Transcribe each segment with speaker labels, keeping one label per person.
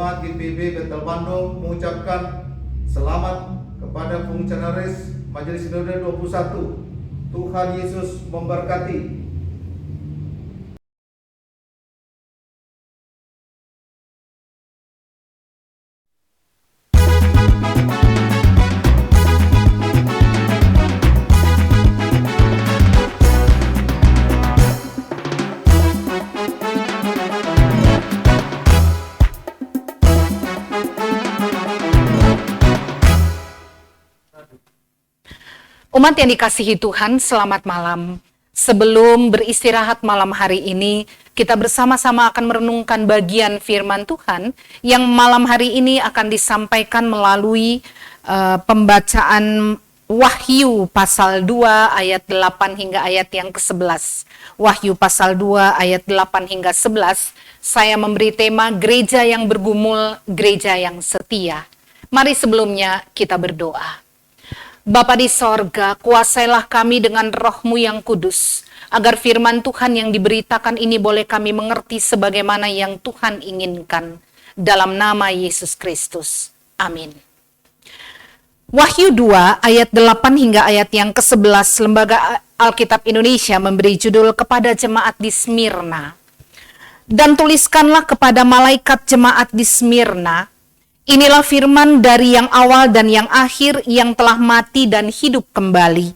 Speaker 1: Jemaat GPIB Betel Bandung mengucapkan selamat kepada fungsionaris Majelis Sinode 21. Tuhan Yesus memberkati.
Speaker 2: Umat yang dikasihi Tuhan, selamat malam. Sebelum beristirahat malam hari ini, kita bersama-sama akan merenungkan bagian firman Tuhan yang malam hari ini akan disampaikan melalui pembacaan Wahyu pasal 2 ayat 8 hingga ayat yang ke-11. Wahyu pasal 2 ayat 8 hingga 11, saya memberi tema gereja yang bergumul, gereja yang setia. Mari sebelumnya kita berdoa. Bapa di sorga, kuasailah kami dengan roh-Mu yang kudus, agar firman Tuhan yang diberitakan ini boleh kami mengerti sebagaimana yang Tuhan inginkan. Dalam nama Yesus Kristus. Amin. Wahyu 2 ayat 8 hingga ayat yang ke-11, Lembaga Alkitab Indonesia memberi judul kepada jemaat di Smyrna. Dan tuliskanlah kepada malaikat jemaat di Smyrna, inilah firman dari yang awal dan yang akhir yang telah mati dan hidup kembali.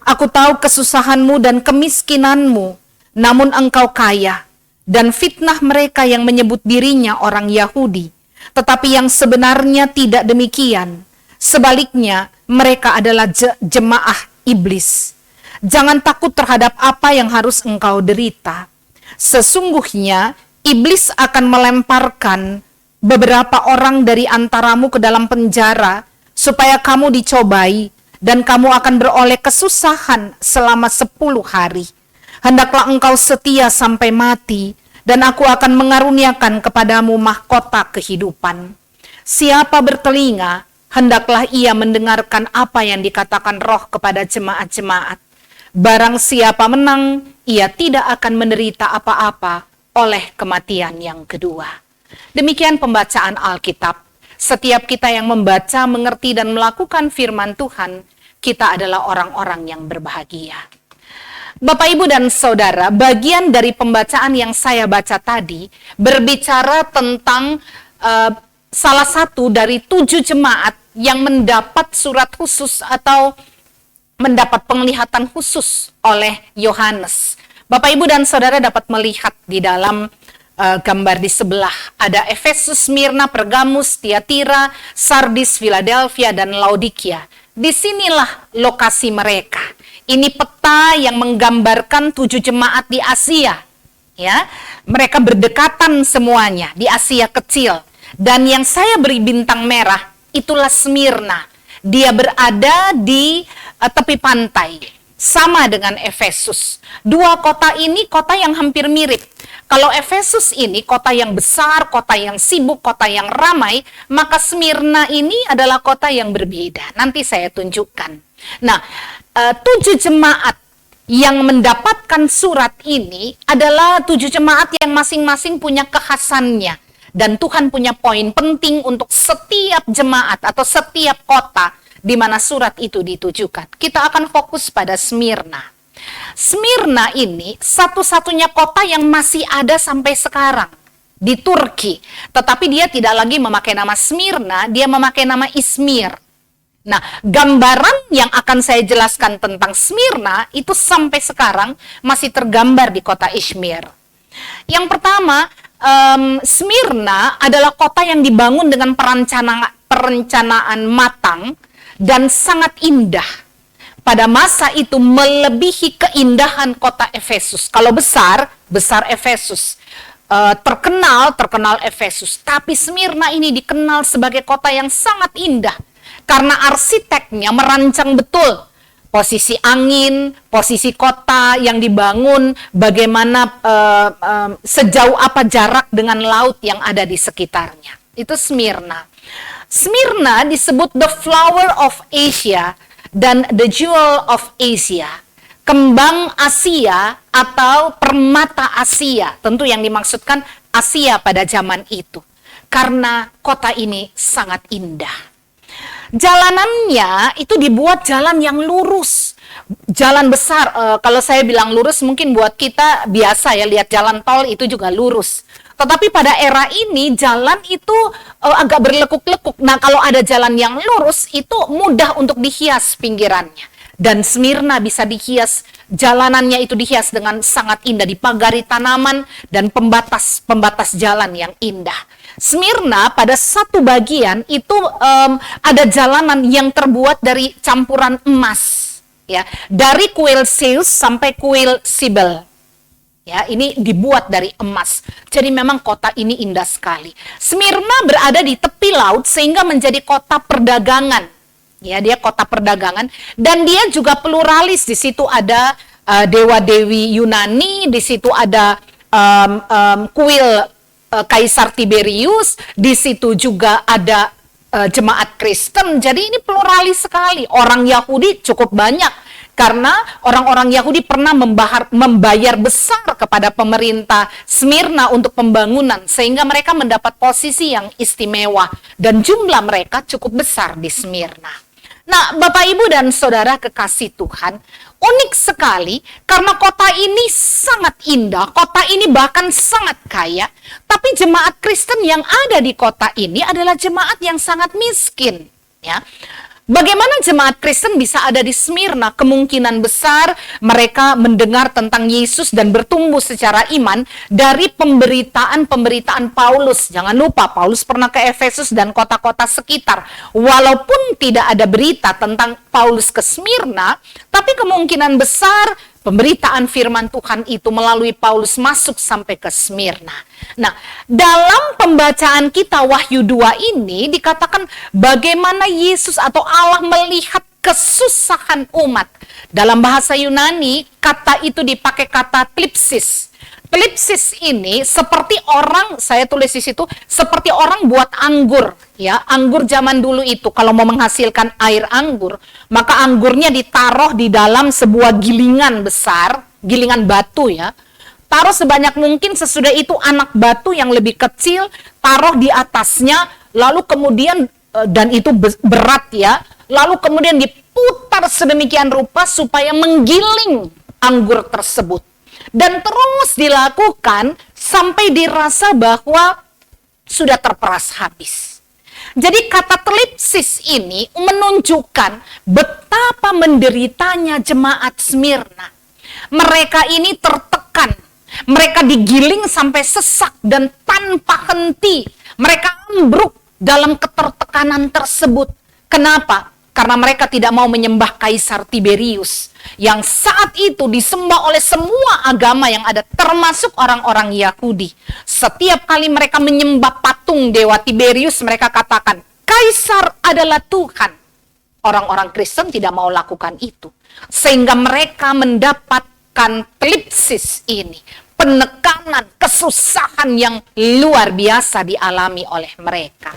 Speaker 2: Aku tahu kesusahanmu dan kemiskinanmu, namun engkau kaya, dan fitnah mereka yang menyebut dirinya orang Yahudi, tetapi yang sebenarnya tidak demikian. Sebaliknya, mereka adalah jemaah iblis. Jangan takut terhadap apa yang harus engkau derita. Sesungguhnya, iblis akan melemparkan beberapa orang dari antaramu ke dalam penjara, supaya kamu dicobai, dan kamu akan beroleh kesusahan selama 10 hari. Hendaklah engkau setia sampai mati, dan aku akan mengaruniakan kepadamu mahkota kehidupan. Siapa bertelinga, hendaklah ia mendengarkan apa yang dikatakan Roh kepada jemaat-jemaat. Barang siapa menang, ia tidak akan menderita apa-apa oleh kematian yang kedua. Demikian pembacaan Alkitab. Setiap kita yang membaca, mengerti, dan melakukan firman Tuhan, kita adalah orang-orang yang berbahagia. Bapak, Ibu, dan Saudara, bagian dari pembacaan yang saya baca tadi berbicara tentang salah satu dari 7 jemaat yang mendapat surat khusus atau mendapat penglihatan khusus oleh Yohanes. Bapak, Ibu, dan Saudara dapat melihat di dalam gambar di sebelah. Ada Efesus, Smyrna, Pergamus, Tiatira, Sardis, Philadelphia, dan Laodikia. Disinilah lokasi mereka. Ini peta yang menggambarkan 7 jemaat di Asia. Ya, mereka berdekatan semuanya di Asia kecil. Dan yang saya beri bintang merah, itulah Smyrna. Dia berada di tepi pantai. Sama dengan Efesus. Dua kota ini kota yang hampir mirip. Kalau Efesus ini kota yang besar, kota yang sibuk, kota yang ramai, maka Smyrna ini adalah kota yang berbeda. Nanti saya tunjukkan. Nah, 7 jemaat yang mendapatkan surat ini adalah 7 jemaat yang masing-masing punya kekhasannya. Dan Tuhan punya poin penting untuk setiap jemaat atau setiap kota di mana surat itu ditujukan. Kita akan fokus pada Smyrna. Smyrna ini satu-satunya kota yang masih ada sampai sekarang di Turki. Tetapi dia tidak lagi memakai nama Smyrna, dia memakai nama Izmir. Nah, gambaran yang akan saya jelaskan tentang Smyrna itu sampai sekarang masih tergambar di kota Izmir. Yang pertama, Smyrna adalah kota yang dibangun dengan perencanaan matang dan sangat indah. Pada masa itu melebihi keindahan kota Efesus. Kalau besar Efesus. Terkenal Efesus. Tapi Smyrna ini dikenal sebagai kota yang sangat indah. Karena arsiteknya merancang betul posisi angin, posisi kota yang dibangun, bagaimana sejauh apa jarak dengan laut yang ada di sekitarnya. Itu Smyrna. Smyrna disebut the flower of Asia dan the jewel of Asia. Kembang Asia atau permata Asia. Tentu yang dimaksudkan Asia pada zaman itu. karena kota ini sangat indah. Jalanannya itu dibuat jalan yang lurus, jalan besar. Kalau saya bilang lurus, mungkin buat kita biasa ya, lihat jalan tol itu juga lurus. Tetapi pada era ini jalan itu agak berlekuk-lekuk. Nah, kalau ada jalan yang lurus itu mudah untuk dihias pinggirannya. Dan Smyrna bisa dihias, jalanannya itu dihias dengan sangat indah, dipagari tanaman dan pembatas jalan yang indah. Smyrna pada satu bagian itu ada jalanan yang terbuat dari campuran emas, ya, dari kuil Zeus sampai kuil Cybele. Ya, ini dibuat dari emas. Jadi memang kota ini indah sekali. Smyrna berada di tepi laut sehingga menjadi kota perdagangan. Ya, dia kota perdagangan dan dia juga pluralis. Di situ ada dewa-dewi Yunani, di situ ada kuil Kaisar Tiberius, di situ juga ada jemaat Kristen. Jadi ini pluralis sekali. Orang Yahudi cukup banyak karena orang-orang Yahudi pernah membayar besar kepada pemerintah Smyrna untuk pembangunan sehingga mereka mendapat posisi yang istimewa dan jumlah mereka cukup besar di Smyrna. Nah, Bapak, Ibu, dan Saudara kekasih Tuhan, unik sekali karena kota ini sangat indah, kota ini bahkan sangat kaya, tapi jemaat Kristen yang ada di kota ini adalah jemaat yang sangat miskin. Ya. Bagaimana jemaat Kristen bisa ada di Smyrna? Kemungkinan besar mereka mendengar tentang Yesus dan bertumbuh secara iman dari pemberitaan Paulus. Jangan lupa, Paulus pernah ke Efesus dan kota-kota sekitar. Walaupun tidak ada berita tentang Paulus ke Smyrna, tapi kemungkinan besar pemberitaan firman Tuhan itu melalui Paulus masuk sampai ke Smyrna. Nah, dalam pembacaan kita Wahyu 2 ini dikatakan bagaimana Yesus atau Allah melihat kesusahan umat. Dalam bahasa Yunani, kata itu dipakai kata tlipsis. Tlipsis ini seperti orang, saya tulis di situ, seperti orang buat anggur. Ya, anggur zaman dulu itu kalau mau menghasilkan air anggur, maka anggurnya ditaruh di dalam sebuah gilingan besar, gilingan batu ya. Taruh sebanyak mungkin, sesudah itu anak batu yang lebih kecil taruh di atasnya, lalu kemudian dan itu berat ya, lalu kemudian diputar sedemikian rupa supaya menggiling anggur tersebut. Dan terus dilakukan sampai dirasa bahwa sudah terperas habis. Jadi kata tlipsis ini menunjukkan betapa menderitanya jemaat Smyrna. Mereka ini tertekan, mereka digiling sampai sesak dan tanpa henti. Mereka ambruk dalam ketertekanan tersebut. Kenapa? Karena mereka tidak mau menyembah Kaisar Tiberius yang saat itu disembah oleh semua agama yang ada, termasuk orang-orang Yahudi. Setiap kali mereka menyembah patung dewa Tiberius, mereka katakan, Kaisar adalah Tuhan. Orang-orang Kristen tidak mau lakukan itu. Sehingga mereka mendapatkan tlipsis ini. Penekanan, kesusahan yang luar biasa dialami oleh mereka.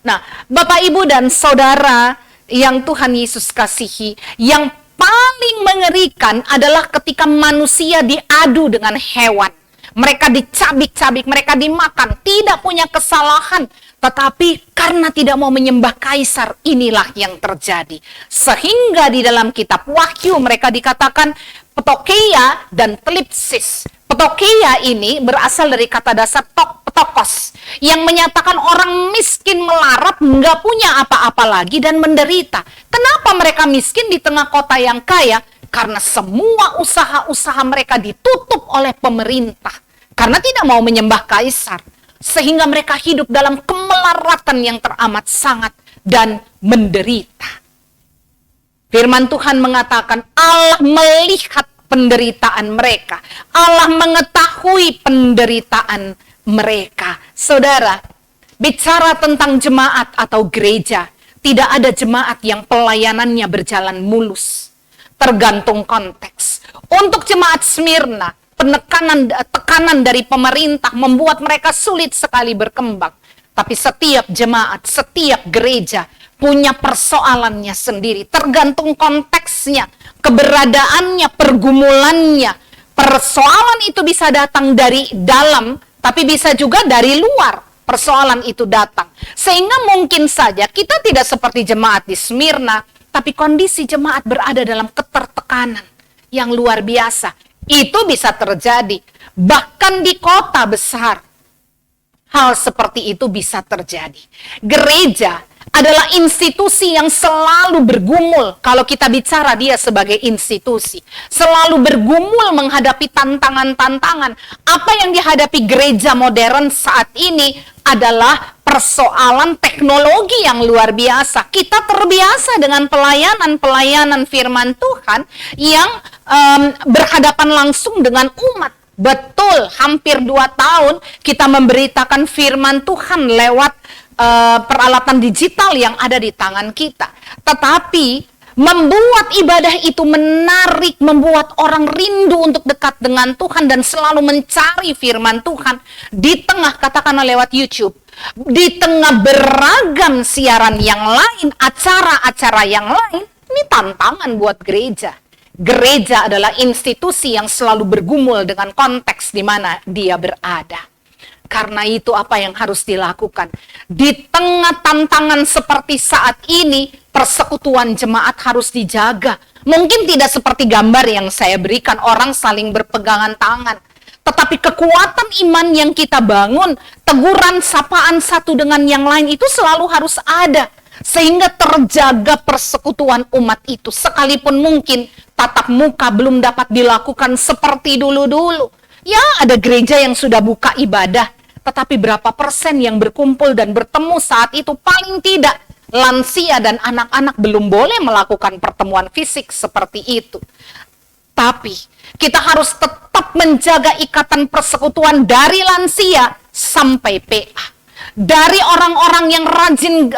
Speaker 2: Nah, Bapak, Ibu, dan Saudara yang Tuhan Yesus kasihi, yang paling mengerikan adalah ketika manusia diadu dengan hewan. Mereka dicabik-cabik, mereka dimakan, tidak punya kesalahan. Tetapi karena tidak mau menyembah Kaisar, inilah yang terjadi. Sehingga di dalam kitab Wahyu mereka dikatakan petokeia dan tlipsis. Petokeia ini berasal dari kata dasar petokos, yang menyatakan orang miskin melarat, nggak punya apa-apa lagi dan menderita. Kenapa mereka miskin di tengah kota yang kaya? Karena semua usaha-usaha mereka ditutup oleh pemerintah. Karena tidak mau menyembah Kaisar. Sehingga mereka hidup dalam kemelaratan yang teramat sangat dan menderita. Firman Tuhan mengatakan Allah melihat penderitaan mereka. Allah mengetahui penderitaan mereka. Saudara, bicara tentang jemaat atau gereja, tidak ada jemaat yang pelayanannya berjalan mulus. Tergantung konteks. Untuk jemaat Smyrna, tekanan dari pemerintah membuat mereka sulit sekali berkembang. Tapi setiap jemaat, setiap gereja punya persoalannya sendiri. Tergantung konteksnya, keberadaannya, pergumulannya. Persoalan itu bisa datang dari dalam, tapi bisa juga dari luar. persoalan itu datang. Sehingga mungkin saja kita tidak seperti jemaat di Smyrna, tapi kondisi jemaat berada dalam ketertekanan yang luar biasa. Itu bisa terjadi. Bahkan di kota besar, hal seperti itu bisa terjadi. Gereja adalah institusi yang selalu bergumul. Kalau kita bicara dia sebagai institusi, selalu bergumul menghadapi tantangan-tantangan. Apa yang dihadapi gereja modern saat ini adalah persoalan teknologi yang luar biasa. Kita terbiasa dengan pelayanan firman Tuhan yang berhadapan langsung dengan umat. Betul, hampir 2 tahun kita memberitakan firman Tuhan lewat peralatan digital yang ada di tangan kita. Tetapi membuat ibadah itu menarik, membuat orang rindu untuk dekat dengan Tuhan dan selalu mencari firman Tuhan di tengah, katakanlah lewat YouTube, di tengah beragam siaran yang lain, acara-acara yang lain. Ini tantangan buat gereja. Gereja adalah institusi yang selalu bergumul dengan konteks di mana dia berada. Karena itu apa yang harus dilakukan? Di tengah tantangan seperti saat ini, persekutuan jemaat harus dijaga. Mungkin tidak seperti gambar yang saya berikan, orang saling berpegangan tangan. Tetapi kekuatan iman yang kita bangun, teguran, sapaan satu dengan yang lain itu selalu harus ada. Sehingga terjaga persekutuan umat itu. Sekalipun mungkin tatap muka belum dapat dilakukan seperti dulu-dulu. Ya, ada gereja yang sudah buka ibadah, tetapi berapa persen yang berkumpul dan bertemu saat itu? Paling tidak, lansia dan anak-anak belum boleh melakukan pertemuan fisik seperti itu. Tapi, kita harus tetap menjaga ikatan persekutuan dari lansia sampai PA. Dari orang-orang yang rajin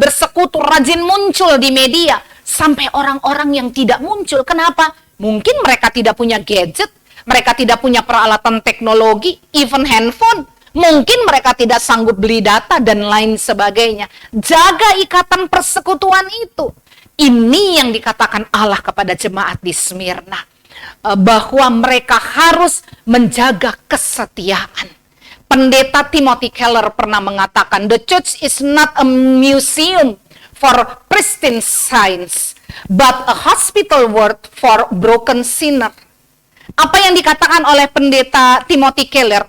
Speaker 2: bersekutu, rajin muncul di media, sampai orang-orang yang tidak muncul. Kenapa? Mungkin mereka tidak punya gadget, mereka tidak punya peralatan teknologi, even handphone. Mungkin mereka tidak sanggup beli data dan lain sebagainya. Jaga ikatan persekutuan itu. Ini yang dikatakan Allah kepada jemaat di Smyrna. Bahwa mereka harus menjaga kesetiaan. Pendeta Timothy Keller pernah mengatakan, the church is not a museum for pristine science, but a hospital ward for broken sinner. Apa yang dikatakan oleh pendeta Timothy Keller,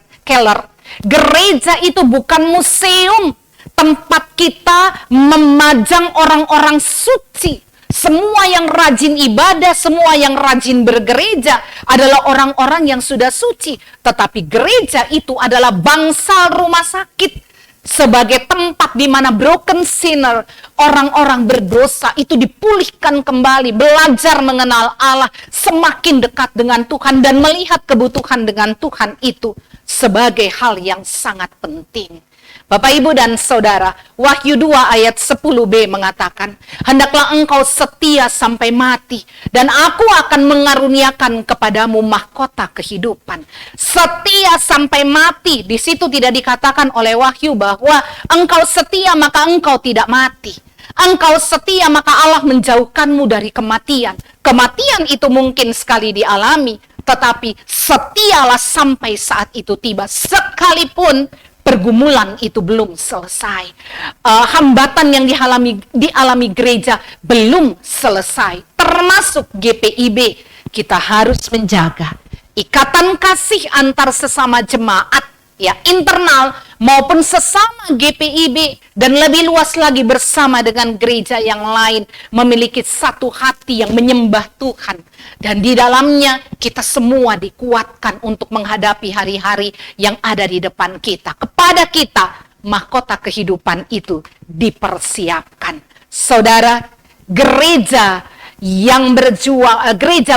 Speaker 2: gereja itu bukan museum, tempat kita memajang orang-orang suci. Semua yang rajin ibadah, semua yang rajin bergereja adalah orang-orang yang sudah suci. Tetapi gereja itu adalah bangsal rumah sakit. Sebagai tempat di mana broken sinner, orang-orang berdosa itu dipulihkan kembali, belajar mengenal Allah, semakin dekat dengan Tuhan dan melihat kebutuhan dengan Tuhan itu sebagai hal yang sangat penting. Bapak, Ibu, dan Saudara, Wahyu 2 ayat 10b mengatakan, hendaklah engkau setia sampai mati, dan aku akan mengaruniakan kepadamu mahkota kehidupan. Setia sampai mati, di situ tidak dikatakan oleh Wahyu bahwa engkau setia maka engkau tidak mati. Engkau setia maka Allah menjauhkanmu dari kematian. Kematian itu mungkin sekali dialami, tetapi setialah sampai saat itu tiba, sekalipun pergumulan itu belum selesai. Hambatan yang dialami gereja belum selesai. Termasuk GPIB. Kita harus menjaga ikatan kasih antar sesama jemaat, ya, internal maupun sesama GPIB, dan lebih luas lagi bersama dengan gereja yang lain, memiliki satu hati yang menyembah Tuhan. Dan di dalamnya kita semua dikuatkan untuk menghadapi hari-hari yang ada di depan kita. Kepada kita mahkota kehidupan itu dipersiapkan. Saudara, gereja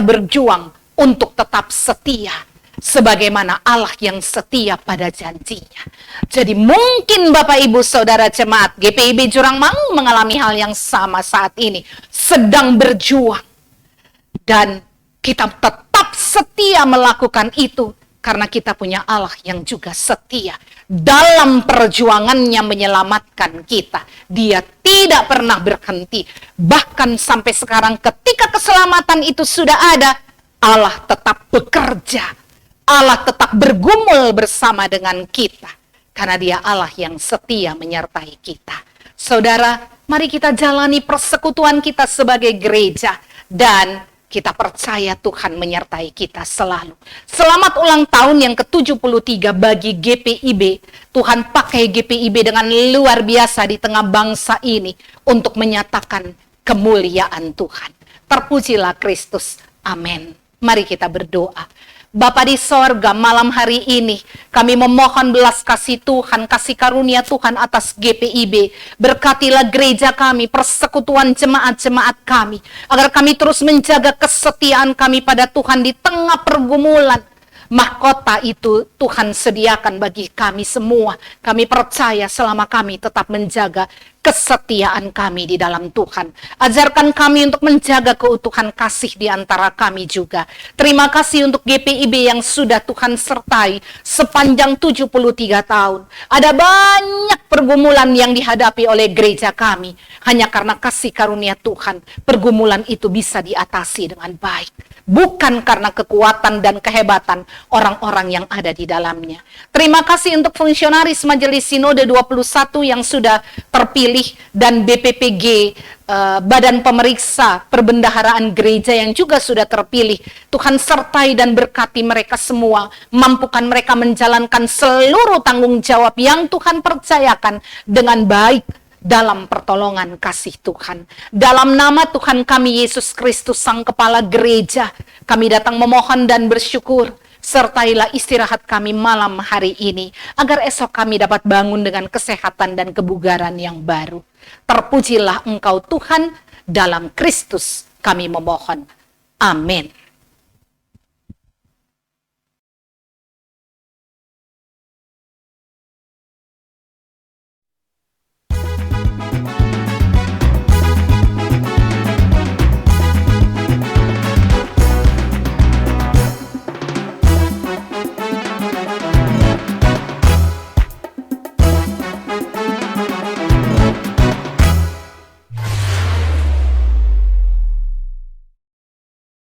Speaker 2: berjuang untuk tetap setia sebagaimana Allah yang setia pada janjinya. Jadi mungkin Bapak Ibu Saudara jemaat GPIB Jurangmangu mengalami hal yang sama saat ini, sedang berjuang. Dan kita tetap setia melakukan itu karena kita punya Allah yang juga setia dalam perjuangannya menyelamatkan kita. Dia tidak pernah berhenti. Bahkan sampai sekarang ketika keselamatan itu sudah ada, Allah tetap bekerja. Allah tetap bergumul bersama dengan kita. karena Dia Allah yang setia menyertai kita. Saudara, mari kita jalani persekutuan kita sebagai gereja dan kita percaya Tuhan menyertai kita selalu. Selamat ulang tahun yang ke-73 bagi GPIB. Tuhan pakai GPIB dengan luar biasa di tengah bangsa ini untuk menyatakan kemuliaan Tuhan. Terpujilah Kristus. Amin. Mari kita berdoa. Bapa di sorga, malam hari ini kami memohon belas kasih Tuhan, kasih karunia Tuhan atas GPIB. Berkatilah gereja kami, persekutuan jemaat-jemaat kami, agar kami terus menjaga kesetiaan kami pada Tuhan di tengah pergumulan. Mahkota itu Tuhan sediakan bagi kami semua. Kami percaya selama kami tetap menjaga kesetiaan kami di dalam Tuhan. Ajarkan kami untuk menjaga keutuhan kasih di antara kami juga. Terima kasih untuk GPIB yang sudah Tuhan sertai sepanjang 73 tahun. Ada banyak pergumulan yang dihadapi oleh gereja kami. Hanya karena kasih karunia Tuhan, pergumulan itu bisa diatasi dengan baik. Bukan karena kekuatan dan kehebatan orang-orang yang ada di dalamnya. Terima kasih untuk fungsionaris Majelis Sinode 21 yang sudah terpilih dan BPPG, Badan Pemeriksa Perbendaharaan Gereja yang juga sudah terpilih. Tuhan sertai dan berkati mereka semua, mampukan mereka menjalankan seluruh tanggung jawab yang Tuhan percayakan dengan baik dalam pertolongan kasih Tuhan. Dalam nama Tuhan kami Yesus Kristus Sang Kepala Gereja, kami datang memohon dan bersyukur. Sertailah istirahat kami malam hari ini, agar esok kami dapat bangun dengan kesehatan dan kebugaran yang baru. Terpujilah Engkau Tuhan, dalam Kristus kami memohon. Amin.